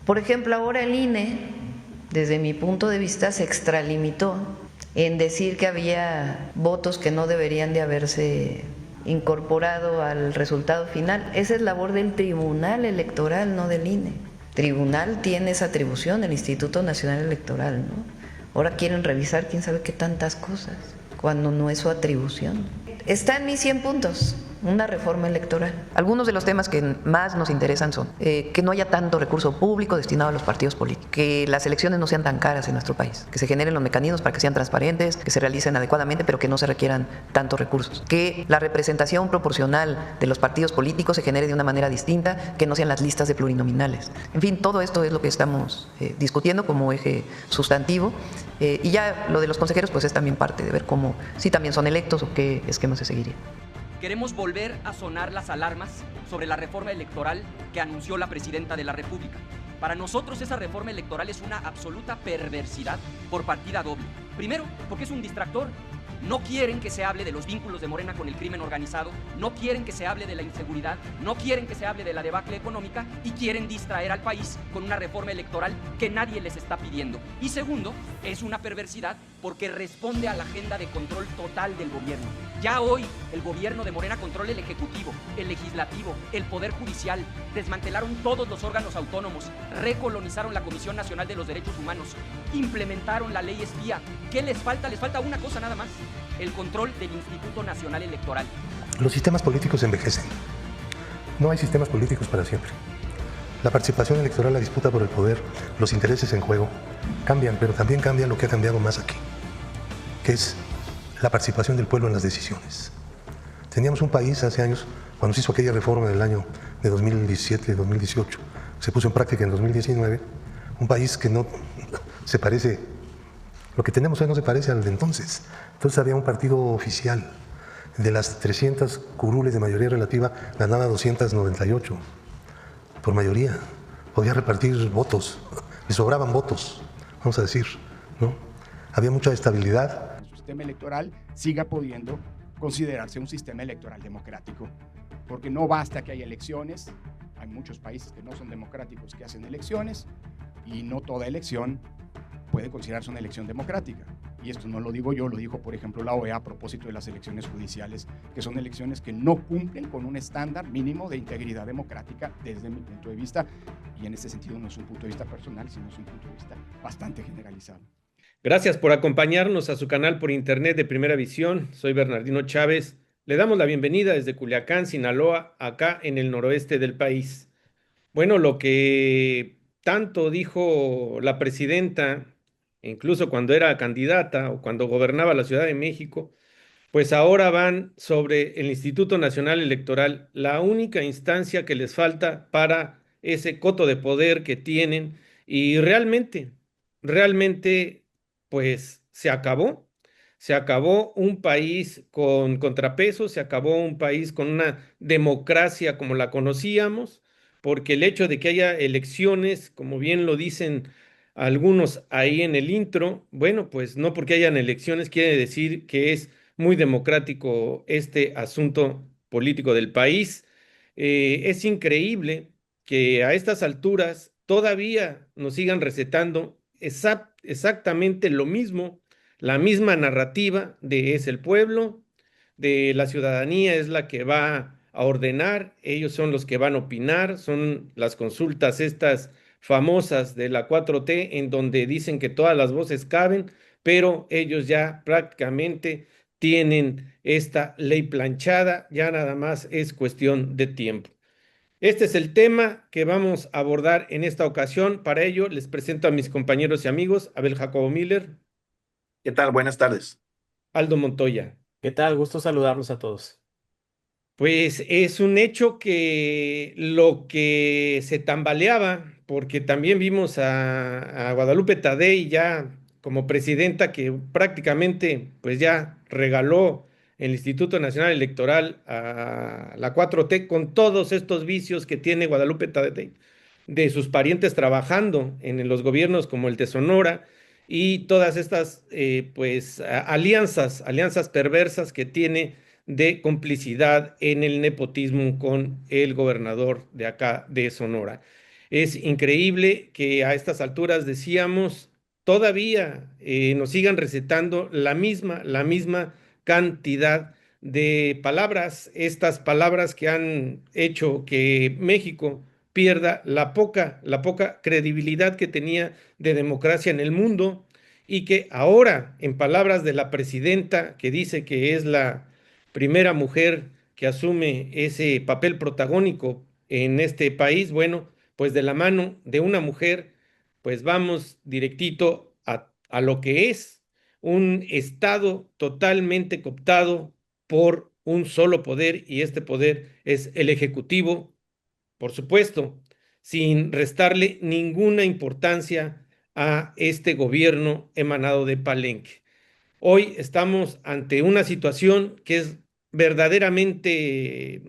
Por ejemplo, ahora el INE, desde mi punto de vista, se extralimitó en decir que había votos que no deberían de haberse incorporado al resultado final. Esa es labor del Tribunal Electoral, no del INE. El tribunal tiene esa atribución, el Instituto Nacional Electoral, ¿no? Ahora quieren revisar quién sabe qué tantas cosas, cuando no es su atribución. Está en mis 100 puntos, una reforma electoral. Algunos de los temas que más nos interesan son que no haya tanto recurso público destinado a los partidos políticos, que las elecciones no sean tan caras en nuestro país, que se generen los mecanismos para que sean transparentes, que se realicen adecuadamente, pero que no se requieran tantos recursos, que la representación proporcional de los partidos políticos se genere de una manera distinta, que no sean las listas de plurinominales. En fin, todo esto es lo que estamos discutiendo como eje sustantivo. Y ya lo de los consejeros pues es también parte de ver cómo, si también son electos o qué esquema se seguiría. Queremos volver a sonar las alarmas sobre la reforma electoral que anunció la Presidenta de la República. Para nosotros esa reforma electoral es una absoluta perversidad por partida doble. Primero, porque es un distractor. No quieren que se hable de los vínculos de Morena con el crimen organizado, no quieren que se hable de la inseguridad, no quieren que se hable de la debacle económica y quieren distraer al país con una reforma electoral que nadie les está pidiendo. Y segundo, es una perversidad porque responde a la agenda de control total del gobierno. Ya hoy el gobierno de Morena controla el Ejecutivo, el Legislativo, el Poder Judicial, desmantelaron todos los órganos autónomos, recolonizaron la Comisión Nacional de los Derechos Humanos, implementaron la ley espía. ¿Qué les falta? Les falta una cosa nada más: el control del Instituto Nacional Electoral. Los sistemas políticos envejecen. No hay sistemas políticos para siempre. La participación electoral, la disputa por el poder, los intereses en juego cambian, pero también cambia lo que ha cambiado más aquí, que es la participación del pueblo en las decisiones. Teníamos un país hace años, cuando se hizo aquella reforma del año de 2017-2018, se puso en práctica en 2019, un país que no se parece, lo que tenemos hoy no se parece al de entonces. Entonces había un partido oficial. De las 300 curules de mayoría relativa, ganaba 298 por mayoría. Podía repartir votos, le sobraban votos, vamos a decir, ¿no? Había mucha estabilidad. El sistema electoral siga pudiendo considerarse un sistema electoral democrático, porque no basta que haya elecciones. Hay muchos países que no son democráticos que hacen elecciones, y no toda elección puede considerarse una elección democrática. Y esto no lo digo yo, lo dijo por ejemplo la OEA a propósito de las elecciones judiciales, que son elecciones que no cumplen con un estándar mínimo de integridad democrática desde mi punto de vista, y en este sentido no es un punto de vista personal, sino es un punto de vista bastante generalizado. Gracias por acompañarnos a su canal por internet de Primera Visión. Soy Bernardino Chávez. Le damos la bienvenida desde Culiacán, Sinaloa, acá en el noroeste del país. Bueno, lo que tanto dijo la presidenta, incluso cuando era candidata o cuando gobernaba la Ciudad de México, pues ahora van sobre el Instituto Nacional Electoral, la única instancia que les falta para ese coto de poder que tienen, y realmente, pues se acabó un país con contrapesos, se acabó un país con una democracia como la conocíamos, porque el hecho de que haya elecciones, como bien lo dicen algunos ahí en el intro, bueno, pues no porque hayan elecciones quiere decir que es muy democrático este asunto político del país. Es increíble que a estas alturas todavía nos sigan recetando exactamente lo mismo, la misma narrativa de es el pueblo, de la ciudadanía es la que va a ordenar, ellos son los que van a opinar, son las consultas estas famosas de la 4T en donde dicen que todas las voces caben, pero ellos ya prácticamente tienen esta ley planchada, ya nada más es cuestión de tiempo. Este es el tema que vamos a abordar en esta ocasión. Para ello les presento a mis compañeros y amigos, Abel Jacobo Miller. ¿Qué tal? Buenas tardes. Aldo Montoya. ¿Qué tal? Gusto saludarlos a todos. Pues es un hecho que lo que se tambaleaba, porque también vimos a Guadalupe Tadei ya como presidenta que prácticamente pues ya regaló el Instituto Nacional Electoral a la 4T con todos estos vicios que tiene Guadalupe Tadei de sus parientes trabajando en los gobiernos como el de Sonora y todas estas alianzas perversas que tiene de complicidad en el nepotismo con el gobernador de acá de Sonora. Es increíble que a estas alturas decíamos todavía nos sigan recetando la misma cantidad de palabras, estas palabras que han hecho que México pierda la poca credibilidad que tenía de democracia en el mundo y que ahora, en palabras de la presidenta, que dice que es la primera mujer que asume ese papel protagónico en este país, bueno, pues de la mano de una mujer, pues vamos directito a lo que es un Estado totalmente cooptado por un solo poder, y este poder es el Ejecutivo, por supuesto, sin restarle ninguna importancia a este gobierno emanado de Palenque. Hoy estamos ante una situación que es verdaderamente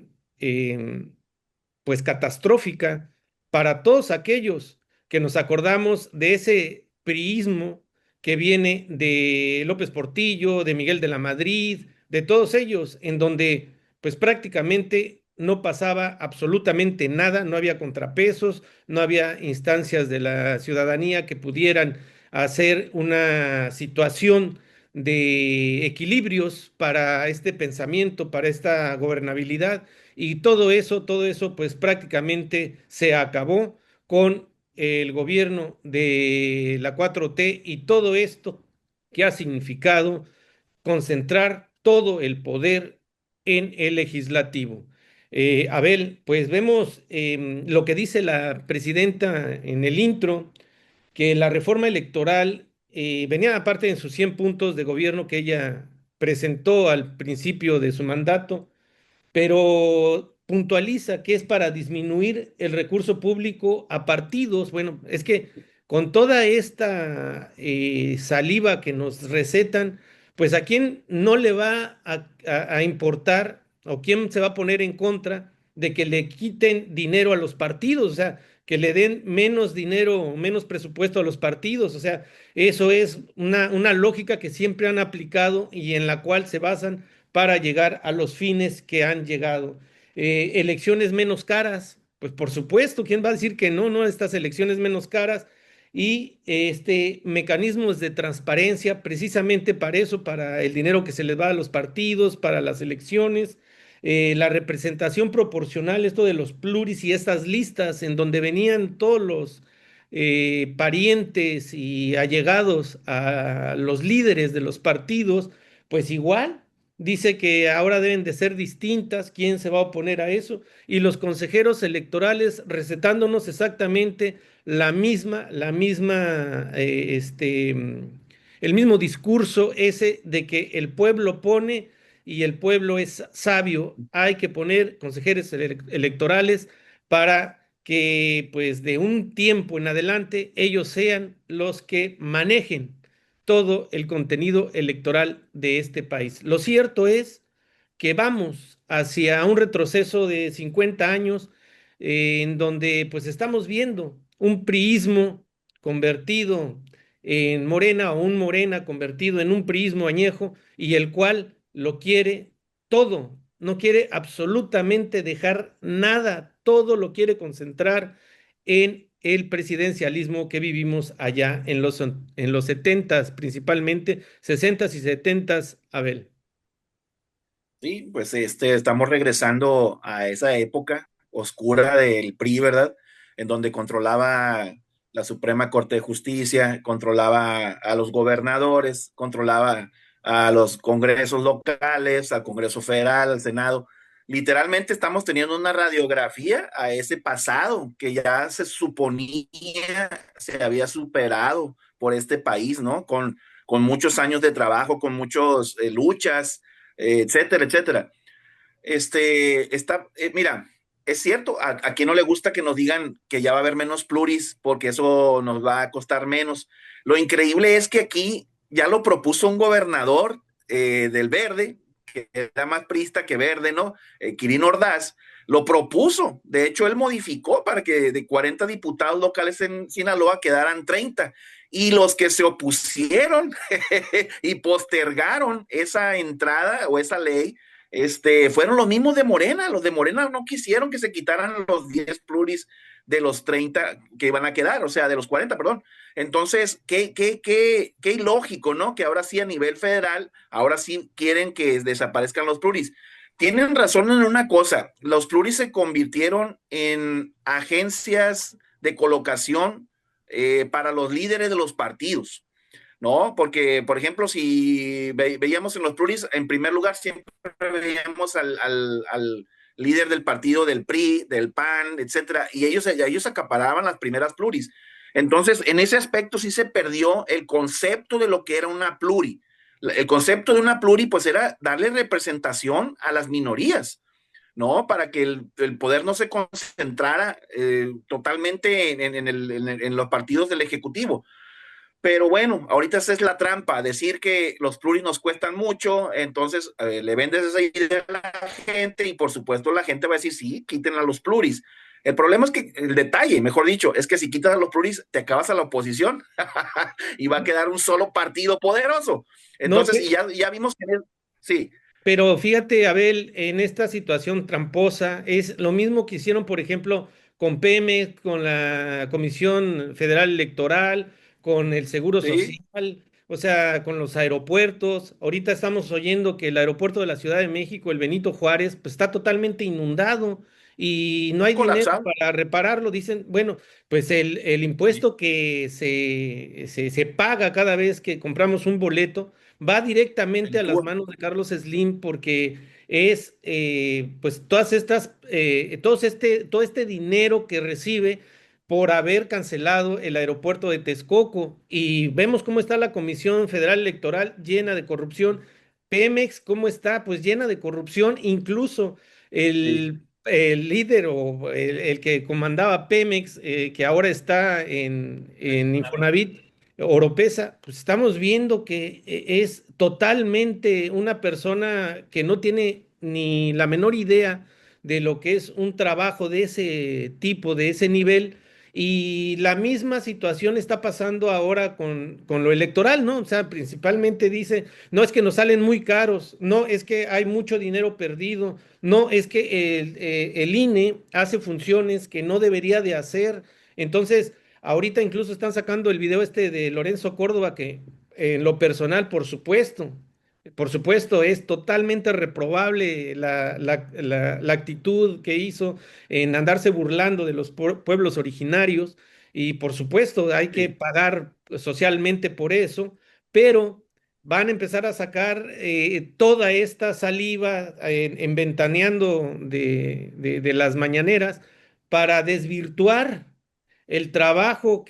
pues catastrófica para todos aquellos que nos acordamos de ese priismo que viene de López Portillo, de Miguel de la Madrid, de todos ellos, en donde pues prácticamente no pasaba absolutamente nada, no había contrapesos, no había instancias de la ciudadanía que pudieran hacer una situación de equilibrios para este pensamiento, para esta gobernabilidad, y todo eso, pues prácticamente se acabó con el gobierno de la 4T y todo esto que ha significado concentrar todo el poder en el legislativo. Abel, pues vemos lo que dice la presidenta en el intro, que la reforma electoral venía aparte en sus 100 puntos de gobierno que ella presentó al principio de su mandato, pero puntualiza que es para disminuir el recurso público a partidos. Bueno, es que con toda esta saliva que nos recetan, pues a quién no le va a importar o quién se va a poner en contra de que le quiten dinero a los partidos, o sea, que le den menos dinero, menos presupuesto a los partidos. O sea, eso es una lógica que siempre han aplicado y en la cual se basan para llegar a los fines que han llegado. Elecciones menos caras, pues por supuesto, ¿quién va a decir que no, estas elecciones menos caras? Y mecanismos de transparencia, precisamente para eso, para el dinero que se les va a los partidos, para las elecciones, la representación proporcional, esto de los pluris y estas listas en donde venían todos los parientes y allegados a los líderes de los partidos, pues igual dice que ahora deben de ser distintas. ¿Quién se va a oponer a eso? Y los consejeros electorales recetándonos exactamente el mismo discurso ese de que el pueblo pone y el pueblo es sabio. Hay que poner consejeros electorales para que pues de un tiempo en adelante ellos sean los que manejen todo el contenido electoral de este país. Lo cierto es que vamos hacia un retroceso de 50 años en donde pues estamos viendo un priismo convertido en Morena o un Morena convertido en un priismo añejo y el cual lo quiere todo, no quiere absolutamente dejar nada, todo lo quiere concentrar en el presidencialismo que vivimos allá en los 70s, principalmente 60s y 70s, Abel. Sí, pues estamos regresando a esa época oscura del PRI, ¿verdad? En donde controlaba la Suprema Corte de Justicia, controlaba a los gobernadores, controlaba a los congresos locales, al Congreso Federal, al Senado. Literalmente estamos teniendo una radiografía a ese pasado que ya se suponía se había superado por este país, ¿no? Con muchos años de trabajo, con muchas luchas, etcétera, etcétera. Mira, es cierto, a quien no le gusta que nos digan que ya va a haber menos pluris porque eso nos va a costar menos. Lo increíble es que aquí ya lo propuso un gobernador del Verde, que era más priista que verde, ¿no? Quirino Ordaz, lo propuso. De hecho, él modificó para que de 40 diputados locales en Sinaloa quedaran 30. Y los que se opusieron y postergaron esa entrada o esa ley fueron los mismos de Morena. Los de Morena no quisieron que se quitaran los 10 pluris de los 30 que iban a quedar, o sea, de los 40, perdón. Entonces, qué ilógico, ¿no? Que ahora sí a nivel federal, ahora sí quieren que desaparezcan los pluris. Tienen razón en una cosa, los pluris se convirtieron en agencias de colocación para los líderes de los partidos. ¿No? Porque, por ejemplo, si veíamos en los pluris, en primer lugar siempre veíamos al líder del partido del PRI, del PAN, etcétera, y ellos acaparaban las primeras pluris. Entonces, en ese aspecto sí se perdió el concepto de lo que era una pluri. El concepto de una pluri, pues, era darle representación a las minorías, ¿no? Para que el poder no se concentrara totalmente en los partidos del Ejecutivo. Pero bueno, ahorita esa es la trampa, decir que los pluris nos cuestan mucho, entonces le vendes esa idea a la gente y por supuesto la gente va a decir, sí, quiten a los pluris. El problema es que, el detalle, mejor dicho, es que si quitas a los pluris, te acabas a la oposición y va a quedar un solo partido poderoso. Entonces, No, y ya vimos que, sí, pero fíjate, Abel, en esta situación tramposa es lo mismo que hicieron, por ejemplo, con Pemex, con la Comisión Federal Electoral, con el Seguro sí, Social, o sea, con los aeropuertos. Ahorita estamos oyendo que el aeropuerto de la Ciudad de México, el Benito Juárez, pues está totalmente inundado y no hay dinero colapsado. para repararlo. Dicen, bueno, pues el Sí, impuesto que se paga cada vez que compramos un boleto va el directamente a las ICUA. manos de Carlos Slim porque es pues todo este dinero que recibe por haber cancelado el aeropuerto de Texcoco y vemos cómo está la Comisión Federal Electoral llena de corrupción. Pemex, ¿cómo está? Pues llena de corrupción, incluso Sí, el líder o el que comandaba Pemex, que ahora está en Infonavit, Oropesa, pues estamos viendo que es totalmente una persona que no tiene ni la menor idea de lo que es un trabajo de ese tipo, de ese nivel. Y la misma situación está pasando ahora con lo electoral, ¿no? O sea, principalmente dice, no es que nos salen muy caros, no es que hay mucho dinero perdido, no es que el INE hace funciones que no debería de hacer. Entonces, ahorita incluso están sacando el video este de Lorenzo Córdoba, que en lo personal, por supuesto, es totalmente reprobable la actitud que hizo en andarse burlando de los pueblos originarios. Y por supuesto, hay que sí. pagar socialmente por eso, pero van a empezar a sacar toda esta saliva en ventaneando de las mañaneras para desvirtuar el trabajo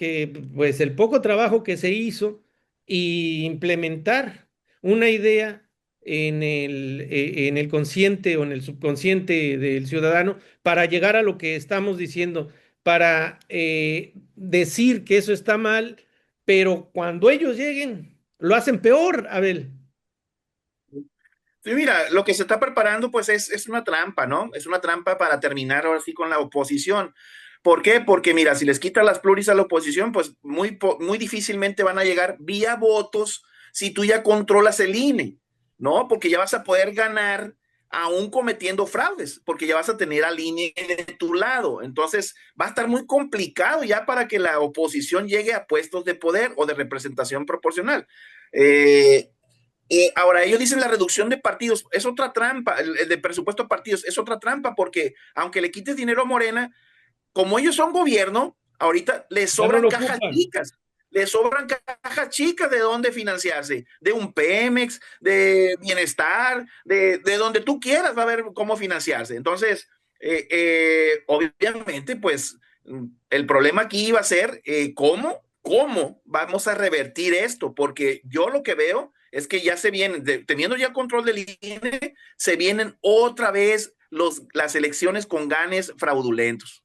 pues el poco trabajo que se hizo y implementar una idea en el consciente o en el subconsciente del ciudadano para llegar a lo que estamos diciendo, para decir que eso está mal, pero cuando ellos lleguen, lo hacen peor, Abel. Sí, mira, lo que se está preparando pues es una trampa, ¿no? Es una trampa para terminar ahora sí con la oposición. ¿Por qué? Porque mira, si les quitas las pluris a la oposición, pues muy difícilmente van a llegar vía votos si tú ya controlas el INE, ¿no? Porque ya vas a poder ganar aún cometiendo fraudes, porque ya vas a tener al INE de tu lado. Entonces va a estar muy complicado ya para que la oposición llegue a puestos de poder o de representación proporcional. Eh, ahora, ellos dicen la reducción de partidos, es otra trampa, el de presupuesto de partidos es otra trampa, porque aunque le quites dinero a Morena, como ellos son gobierno, ahorita les Ya no sobran lo cajas ocupan. chicas, les sobran cajas chicas de dónde financiarse, de un Pemex, de bienestar, de donde tú quieras, va a ver cómo financiarse. Entonces, obviamente, pues el problema aquí va a ser cómo vamos a revertir esto, porque yo lo que veo es que ya se vienen, teniendo ya control del INE, se vienen otra vez las elecciones con ganes fraudulentos.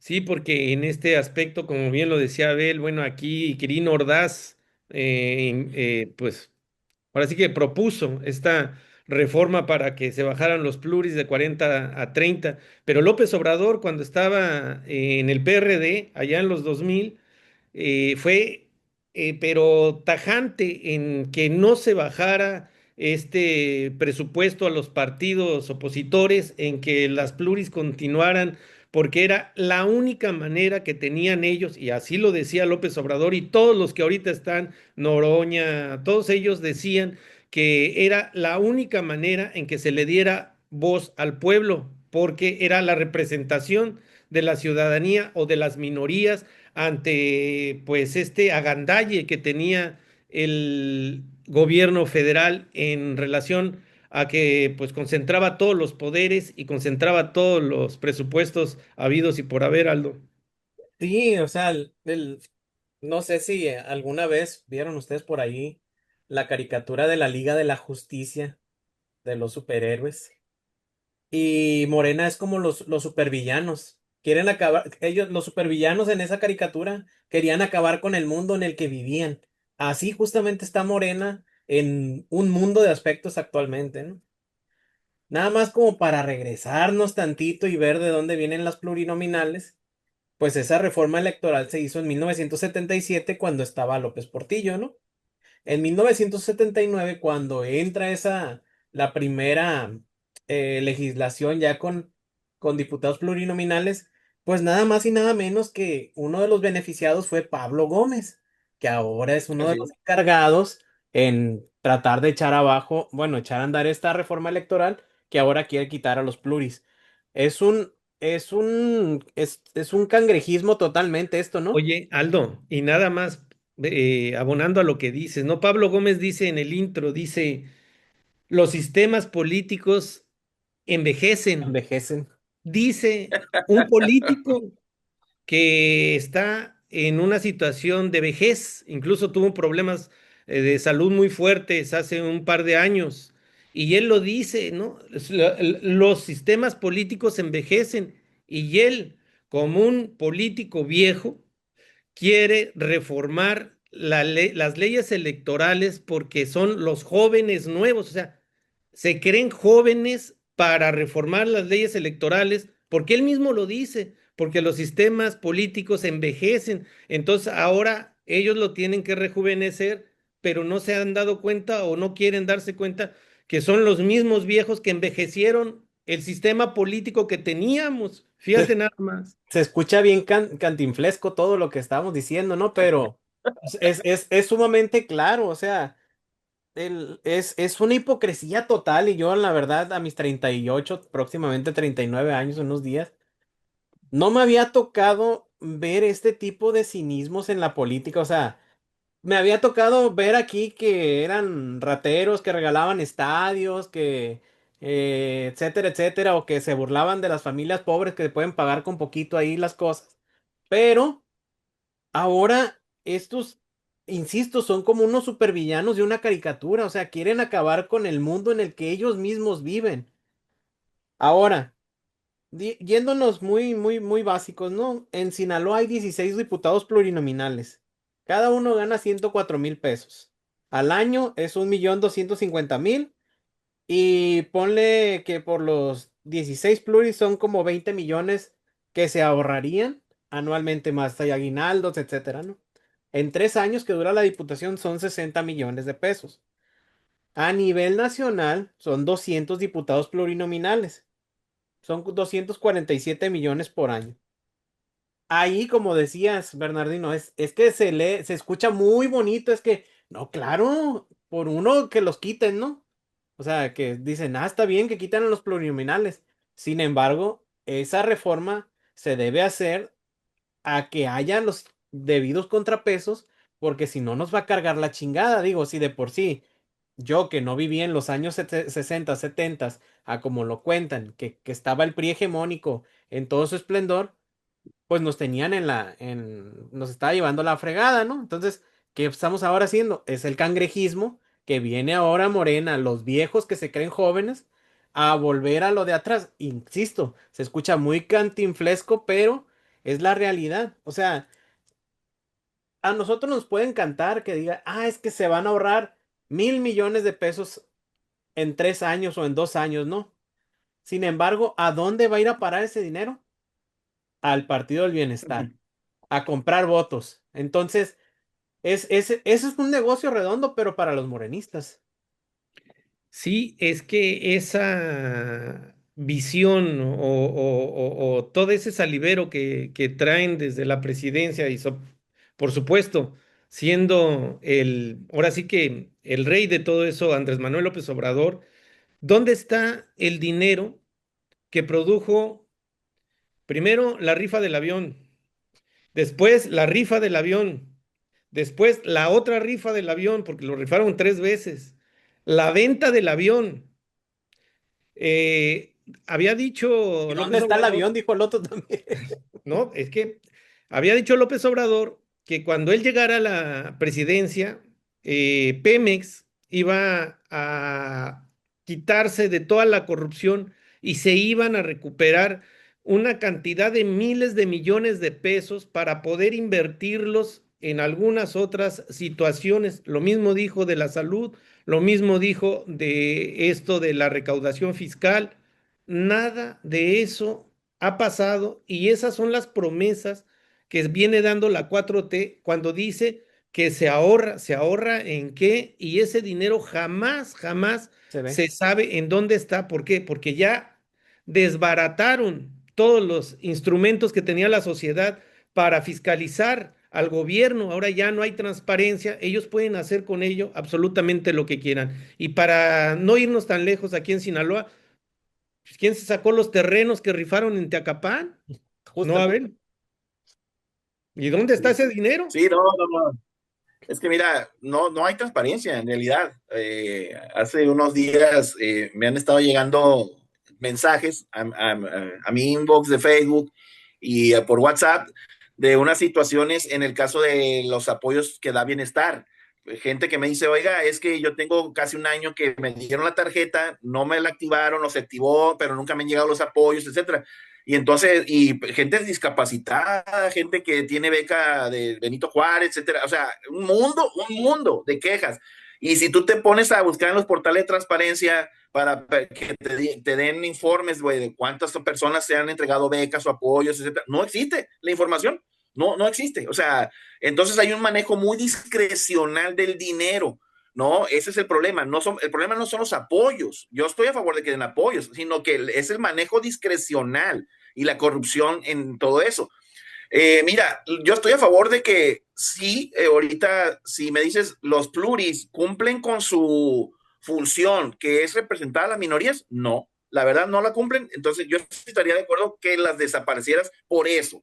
Sí, porque en este aspecto, como bien lo decía Abel, bueno, aquí Quirino Ordaz, pues ahora sí que propuso esta reforma para que se bajaran los pluris de 40 a 30, pero López Obrador cuando estaba en el PRD, allá en los 2000, fue pero tajante en que no se bajara este presupuesto a los partidos opositores en que las pluris continuaran, porque era la única manera que tenían ellos, y así lo decía López Obrador y todos los que ahorita están, Noroña, todos ellos decían que era la única manera en que se le diera voz al pueblo, porque era la representación de la ciudadanía o de las minorías ante pues este agandalle que tenía el gobierno federal en relación a que pues concentraba todos los poderes y concentraba todos los presupuestos habidos y por haber, Aldo. Sí, o sea, no sé si alguna vez vieron ustedes por ahí la caricatura de la Liga de la Justicia de los superhéroes. Y Morena es como los supervillanos. Quieren acabar, ellos, los supervillanos en esa caricatura, querían acabar con el mundo en el que vivían. Así justamente está Morena en un mundo de aspectos actualmente, ¿no? Nada más como para regresarnos tantito y ver de dónde vienen las plurinominales, pues esa reforma electoral se hizo en 1977 cuando estaba López Portillo, ¿no? En 1979, cuando entra la primera legislación ya con diputados plurinominales, pues nada más y nada menos que uno de los beneficiados fue Pablo Gómez, que ahora es uno de Así los es. encargados en tratar de echar abajo, bueno, echar a andar esta reforma electoral que ahora quiere quitar a los pluris. Es un, es un cangrejismo totalmente esto, ¿no? Oye, Aldo, y nada más abonando a lo que dices, ¿no? Pablo Gómez dice en el intro, dice, los sistemas políticos envejecen. Envejecen. Dice un político que está en una situación de vejez, incluso tuvo problemas de salud muy fuertes hace un par de años, y él lo dice, ¿no? Los sistemas políticos envejecen, y él, como un político viejo, quiere reformar las leyes electorales porque son los jóvenes nuevos, o sea, se creen jóvenes para reformar las leyes electorales, porque él mismo lo dice, porque los sistemas políticos envejecen, entonces ahora ellos lo tienen que rejuvenecer, pero no se han dado cuenta o no quieren darse cuenta que son los mismos viejos que envejecieron el sistema político que teníamos. Fíjate nada más. Se escucha bien cantinflesco todo lo que estamos diciendo, ¿no? Pero es sumamente claro, o sea, es una hipocresía total y yo, la verdad, a mis 38 próximamente 39 años, unos días, no me había tocado ver este tipo de cinismos en la política, o sea, me había tocado ver aquí que eran rateros, que regalaban estadios, que, etcétera, etcétera, o que se burlaban de las familias pobres que pueden pagar con poquito ahí las cosas. Pero ahora estos, insisto, son como unos supervillanos de una caricatura, o sea, quieren acabar con el mundo en el que ellos mismos viven. Ahora, yéndonos muy, muy, muy básicos, ¿no? En Sinaloa hay 16 diputados plurinominales. Cada uno gana 104,000 pesos. Al año es 1,250,000. Y ponle que por los 16 pluris son como 20 millones que se ahorrarían anualmente más hay aguinaldos, etcétera, ¿no? En 3 años que dura la diputación son 60 millones de pesos. A nivel nacional son 200 diputados plurinominales. Son 247 millones por año. Ahí, como decías, Bernardino, es que se escucha muy bonito, es que, no, claro, por uno que los quiten, ¿no? O sea, que dicen, está bien que quitan a los plurinominales. Sin embargo, esa reforma se debe hacer a que haya los debidos contrapesos, porque si no nos va a cargar la chingada, digo, si de por sí, yo que no viví en los años 60, 70, a como lo cuentan, que estaba el PRI hegemónico en todo su esplendor, pues nos tenían nos estaba llevando la fregada, ¿no? Entonces, ¿qué estamos ahora haciendo? Es el cangrejismo que viene ahora Morena, los viejos que se creen jóvenes, a volver a lo de atrás. Insisto, se escucha muy cantinflesco, pero es la realidad. O sea, a nosotros nos puede encantar que diga, es que se van a ahorrar 1,000,000,000 de pesos en 3 años o en 2 años, ¿no? Sin embargo, ¿a dónde va a ir a parar ese dinero? Al Partido del Bienestar, a comprar votos. Entonces, eso es un negocio redondo, pero para los morenistas. Sí, es que esa visión o todo ese salivero que traen desde la presidencia por supuesto, siendo ahora sí que el rey de todo eso, Andrés Manuel López Obrador, ¿dónde está el dinero que produjo primero la rifa del avión, después la rifa del avión, después la otra rifa del avión, porque lo rifaron 3 veces, la venta del avión? Había ¿Y dicho dónde López está el Obrador, avión? Dijo el otro también. no, es que había dicho López Obrador que cuando él llegara a la presidencia, Pemex iba a quitarse de toda la corrupción y se iban a recuperar una cantidad de miles de millones de pesos para poder invertirlos en algunas otras situaciones. Lo mismo dijo de la salud, lo mismo dijo de esto de la recaudación fiscal. Nada de eso ha pasado y esas son las promesas que viene dando la 4T cuando dice que se ahorra en qué y ese dinero jamás, jamás Se ve. se sabe en dónde está. ¿Por qué? Porque ya desbarataron todos los instrumentos que tenía la sociedad para fiscalizar al gobierno. Ahora ya no hay transparencia, ellos pueden hacer con ello absolutamente lo que quieran. Y para no irnos tan lejos aquí en Sinaloa, pues, ¿quién se sacó los terrenos que rifaron en Teacapán? No, a Justamente. ver, ¿y dónde está Sí, ese dinero? sí, no, no, no. Es que mira, no hay transparencia en realidad. Hace unos días me han estado llegando mensajes a mi inbox de Facebook y por WhatsApp de unas situaciones en el caso de los apoyos que da Bienestar. Gente que me dice, oiga, es que yo tengo casi un año que me dieron la tarjeta, no me la activaron, no se activó, pero nunca me han llegado los apoyos, etcétera. Y entonces, y gente discapacitada, gente que tiene beca de Benito Juárez, etcétera. O sea, un mundo de quejas. Y si tú te pones a buscar en los portales de transparencia para que te den informes, güey, de cuántas personas se han entregado becas o apoyos, etcétera, no existe la información. No existe. O sea, entonces hay un manejo muy discrecional del dinero. No, ese es el problema. El problema no son los apoyos. Yo estoy a favor de que den apoyos, sino que es el manejo discrecional y la corrupción en todo eso. Mira, yo estoy a favor de que sí, ahorita, si me dices, los pluris cumplen con su función, que es representar a las minorías, no, la verdad no la cumplen, entonces yo estaría de acuerdo que las desaparecieras por eso.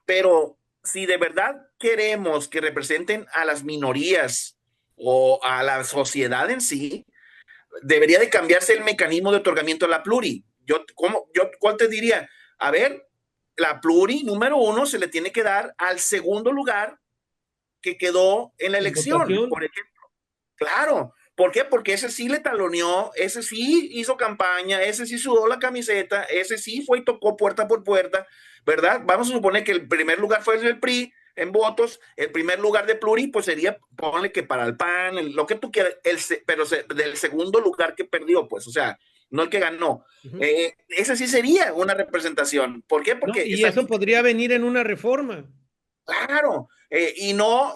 Pero si de verdad queremos que representen a las minorías o a la sociedad en sí, debería de cambiarse el mecanismo de otorgamiento de la pluri. ¿Cuál te diría? A ver, la pluri número 1 se le tiene que dar al segundo lugar que quedó en la En elección, votación. por ejemplo. Claro. ¿Por qué? Porque ese sí le taloneó, ese sí hizo campaña, ese sí sudó la camiseta, ese sí fue y tocó puerta por puerta, ¿verdad? Vamos a suponer que el primer lugar fue el PRI en votos, el primer lugar de Pluri, pues sería, ponle que para el PAN, lo que tú quieras, pero del segundo lugar que perdió, pues, o sea, no el que ganó. Ujú. Ese sí sería una representación. ¿Por qué? No, Porque y es eso alguien podría venir en una reforma. claro, y no,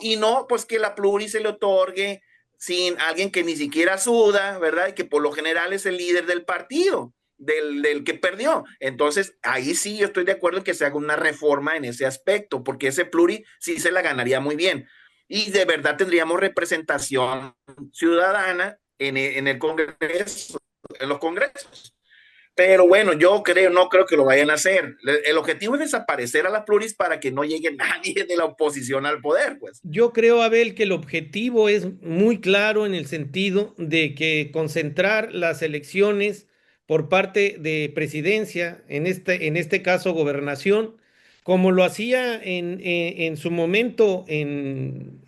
pues que la pluri se le otorgue sin alguien que ni siquiera suda, ¿verdad? Y que por lo general es el líder del partido, del que perdió. Entonces, ahí sí yo estoy de acuerdo en que se haga una reforma en ese aspecto, porque ese pluri sí se la ganaría muy bien. Y de verdad tendríamos representación ciudadana en el Congreso, en los congresos. Pero bueno, no creo que lo vayan a hacer. El objetivo es desaparecer a las pluris para que no llegue nadie de la oposición al poder, pues. Yo creo, Abel, que el objetivo es muy claro en el sentido de que concentrar las elecciones por parte de presidencia, en este caso gobernación, como lo hacía en su momento en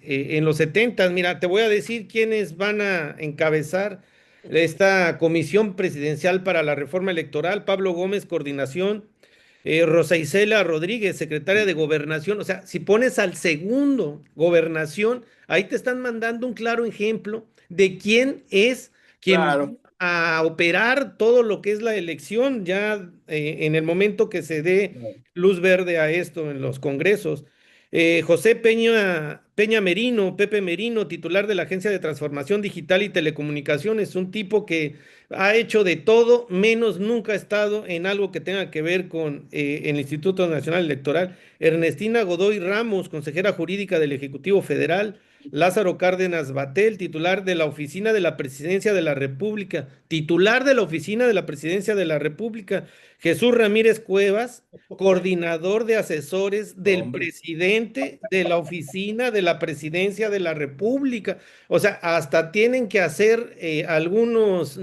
los 70. Mira, te voy a decir quiénes van a encabezar esta comisión presidencial para la reforma electoral. Pablo Gómez, coordinación. Rosa Isela Rodríguez, secretaria de Gobernación. O sea, si pones al segundo Gobernación, ahí te están mandando un claro ejemplo de quién es quien va Claro. a operar todo lo que es la elección ya en el momento que se dé luz verde a esto en los congresos. José Peña Merino, Pepe Merino, titular de la Agencia de Transformación Digital y Telecomunicaciones, un tipo que ha hecho de todo, menos nunca ha estado en algo que tenga que ver con el Instituto Nacional Electoral. Ernestina Godoy Ramos, consejera jurídica del Ejecutivo Federal. Lázaro Cárdenas Batel, titular de la Oficina de la Presidencia de la República, titular de la Oficina de la Presidencia de la República. Jesús Ramírez Cuevas, coordinador de asesores del Hombre. presidente de la Oficina de la Presidencia de la República. O sea, hasta tienen que hacer algunos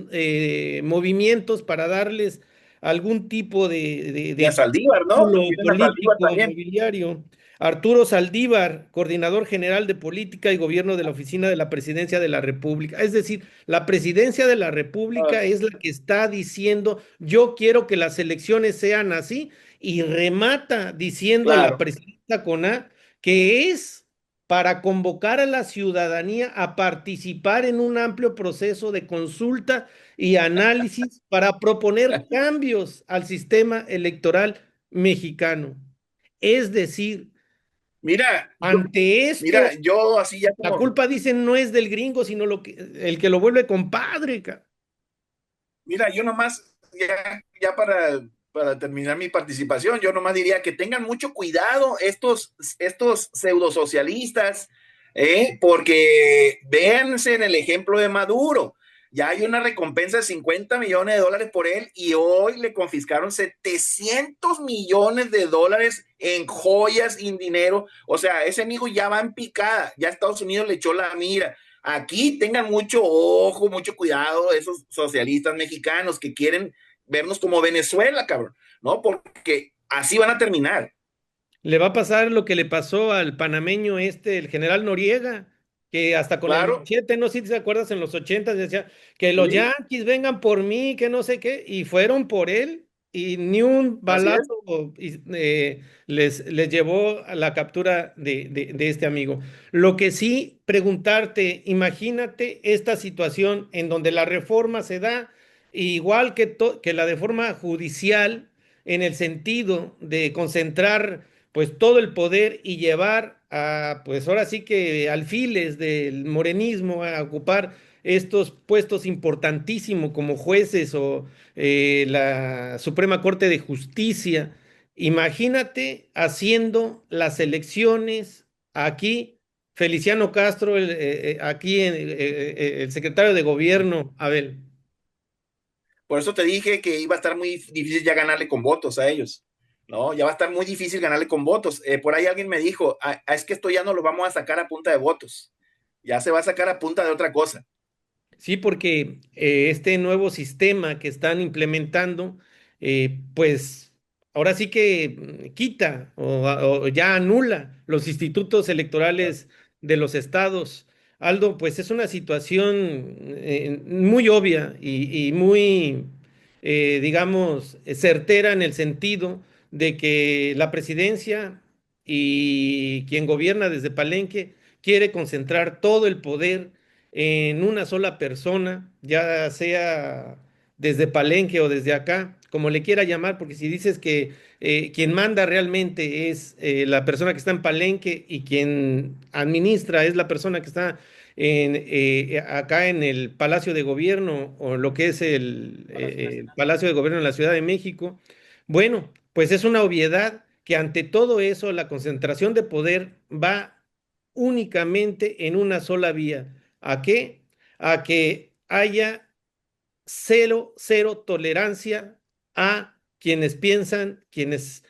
movimientos para darles algún tipo Y a de Saldívar, ¿no? título Tienen a Saldívar político, también. mobiliario. Arturo Saldívar, coordinador general de política y gobierno de la Oficina de la Presidencia de la República. Es decir, la Presidencia de la República es la que está diciendo, yo quiero que las elecciones sean así, y remata diciendo la Claro. presidenta Coná que es para convocar a la ciudadanía a participar en un amplio proceso de consulta y análisis para proponer cambios al sistema electoral mexicano. Es decir, Mira, ante esto, yo así ya la como, culpa, dicen, no es del gringo, sino el que lo vuelve compadre. mira, yo nomás, ya para terminar mi participación, yo nomás diría que tengan mucho cuidado estos pseudosocialistas, porque véanse en el ejemplo de Maduro. Ya hay una recompensa de 50 millones de dólares por él y hoy le confiscaron 700 millones de dólares en joyas y en dinero. O sea, ese amigo ya va en picada, ya Estados Unidos le echó la mira. Aquí tengan mucho ojo, mucho cuidado esos socialistas mexicanos que quieren vernos como Venezuela, cabrón, ¿no? Porque así van a terminar. Le va a pasar lo que le pasó al panameño el general Noriega, que hasta con el Claro, machete, no sé si te acuerdas, en los 80 decía que los sí, yanquis vengan por mí, que no sé qué, y fueron por él, y ni un así es. balazo les llevó a la captura de este amigo. Lo que sí, preguntarte, imagínate esta situación en donde la reforma se da, igual que la de forma judicial, en el sentido de concentrar pues todo el poder y llevar a, pues ahora sí que alfiles del morenismo a ocupar estos puestos importantísimos como jueces o la Suprema Corte de Justicia. Imagínate haciendo las elecciones aquí, Feliciano Castro, aquí el secretario de gobierno, Abel. Por eso te dije que iba a estar muy difícil ya ganarle con votos a ellos, ¿no? Ya va a estar muy difícil ganarle con votos. Por ahí alguien me dijo, es que esto ya no lo vamos a sacar a punta de votos, ya se va a sacar a punta de otra cosa. Sí, porque este nuevo sistema que están implementando, pues ahora sí que quita o ya anula los institutos electorales de los estados. Aldo, pues es una situación muy obvia y muy, digamos, certera en el sentido de que la presidencia y quien gobierna desde Palenque quiere concentrar todo el poder en una sola persona, ya sea desde Palenque o desde acá, como le quiera llamar, porque si dices que quien manda realmente es la persona que está en Palenque y quien administra es la persona que está acá en el Palacio de Gobierno o lo que es el Palacio de Gobierno en la Ciudad de México, bueno, pues es una obviedad que ante todo eso la concentración de poder va únicamente en una sola vía. ¿A qué? A que haya cero tolerancia a quienes piensan, quienes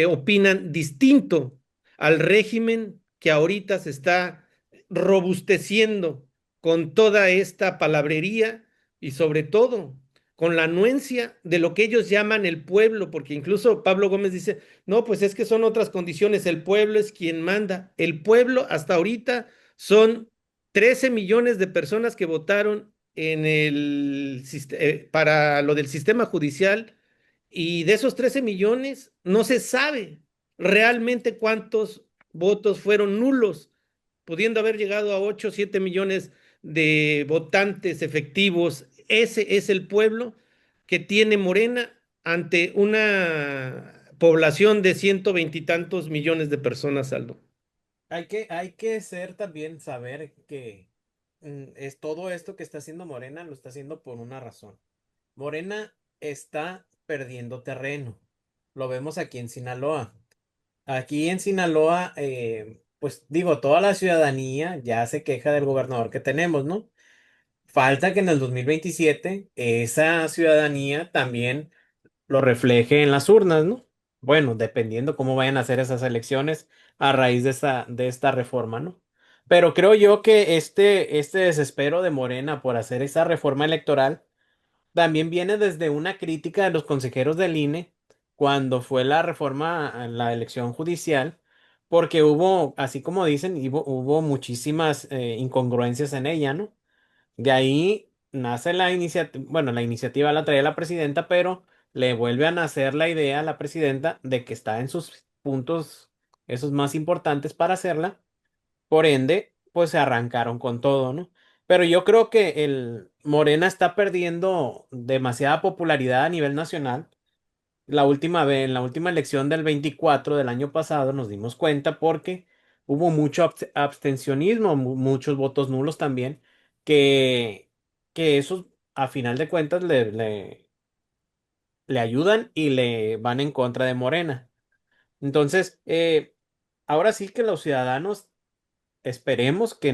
opinan distinto al régimen que ahorita se está robusteciendo con toda esta palabrería y sobre todo con la anuencia de lo que ellos llaman el pueblo, porque incluso Pablo Gómez dice, no, pues es que son otras condiciones, el pueblo es quien manda. El pueblo hasta ahorita son 13 millones de personas que votaron para lo del sistema judicial, y de esos 13 millones no se sabe realmente cuántos votos fueron nulos, pudiendo haber llegado a 8 o 7 millones de votantes efectivos. Ese es el pueblo que tiene Morena ante una población de 120 y tantos millones de personas, Aldo. Hay que ser también, saber que es todo esto que está haciendo Morena, lo está haciendo por una razón. Morena está perdiendo terreno. Lo vemos aquí en Sinaloa. Aquí en Sinaloa, pues digo, toda la ciudadanía ya se queja del gobernador que tenemos, ¿no? Falta que en el 2027 esa ciudadanía también lo refleje en las urnas, ¿no? Bueno, dependiendo cómo vayan a hacer esas elecciones a raíz de esta reforma, ¿no? Pero creo yo que este desespero de Morena por hacer esa reforma electoral también viene desde una crítica de los consejeros del INE cuando fue la reforma a la elección judicial, porque hubo, así como dicen, hubo muchísimas incongruencias en ella, ¿no? De ahí nace la iniciativa, bueno, la iniciativa la trae la presidenta, pero le vuelve a nacer la idea a la presidenta de que está en sus puntos, esos más importantes para hacerla. Por ende, pues se arrancaron con todo, ¿no? Pero yo creo que el Morena está perdiendo demasiada popularidad a nivel nacional. La última vez, en la última elección del 24 del año pasado, nos dimos cuenta porque hubo mucho abstencionismo, muchos votos nulos también, que, que esos a final de cuentas le ayudan y le van en contra de Morena. Entonces, ahora sí que los ciudadanos esperemos que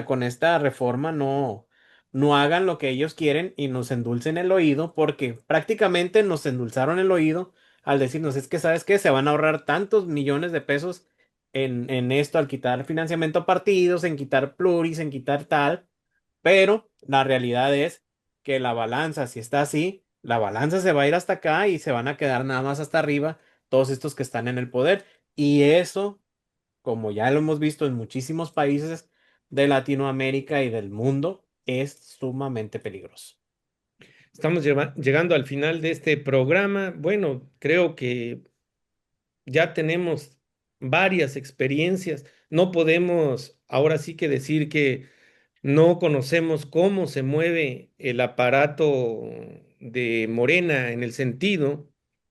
con esta reforma no hagan lo que ellos quieren y nos endulcen el oído, porque prácticamente nos endulzaron el oído al decirnos, es que, ¿sabes qué? Se van a ahorrar tantos millones de pesos en esto, al quitar financiamiento a partidos, en quitar pluris, en quitar tal, pero la realidad es que la balanza, si está así, la balanza se va a ir hasta acá y se van a quedar nada más hasta arriba todos estos que están en el poder. Y eso, como ya lo hemos visto en muchísimos países de Latinoamérica y del mundo, es sumamente peligroso. Estamos llegando al final de este programa. Bueno, creo que ya tenemos varias experiencias. No podemos ahora sí que decir que no conocemos cómo se mueve el aparato de Morena en el sentido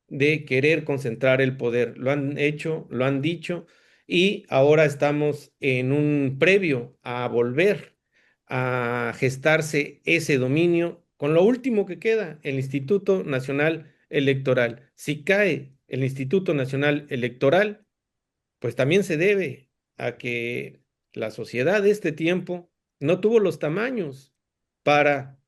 de querer concentrar el poder. Lo han hecho, lo han dicho, y ahora estamos en un previo a volver a gestarse ese dominio con lo último que queda, el Instituto Nacional Electoral. Si cae el Instituto Nacional Electoral, pues también se debe a que la sociedad de este tiempo no tuvo los tamaños para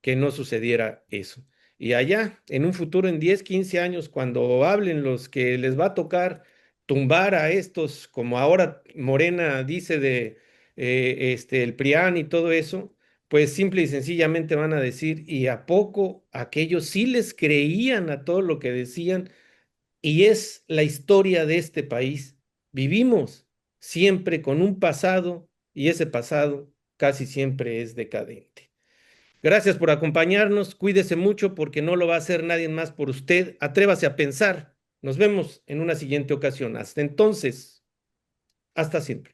que no sucediera eso. Y allá, en un futuro, en 10, 15 años, cuando hablen los que les va a tocar tumbar a estos, como ahora Morena dice de el PRIAN y todo eso, pues simple y sencillamente van a decir, ¿y a poco aquellos sí les creían a todo lo que decían? Y es la historia de este país. Vivimos siempre con un pasado y ese pasado casi siempre es decadente. Gracias por acompañarnos. Cuídese mucho porque no lo va a hacer nadie más por usted. Atrévase a pensar. Nos vemos en una siguiente ocasión. Hasta entonces, hasta siempre.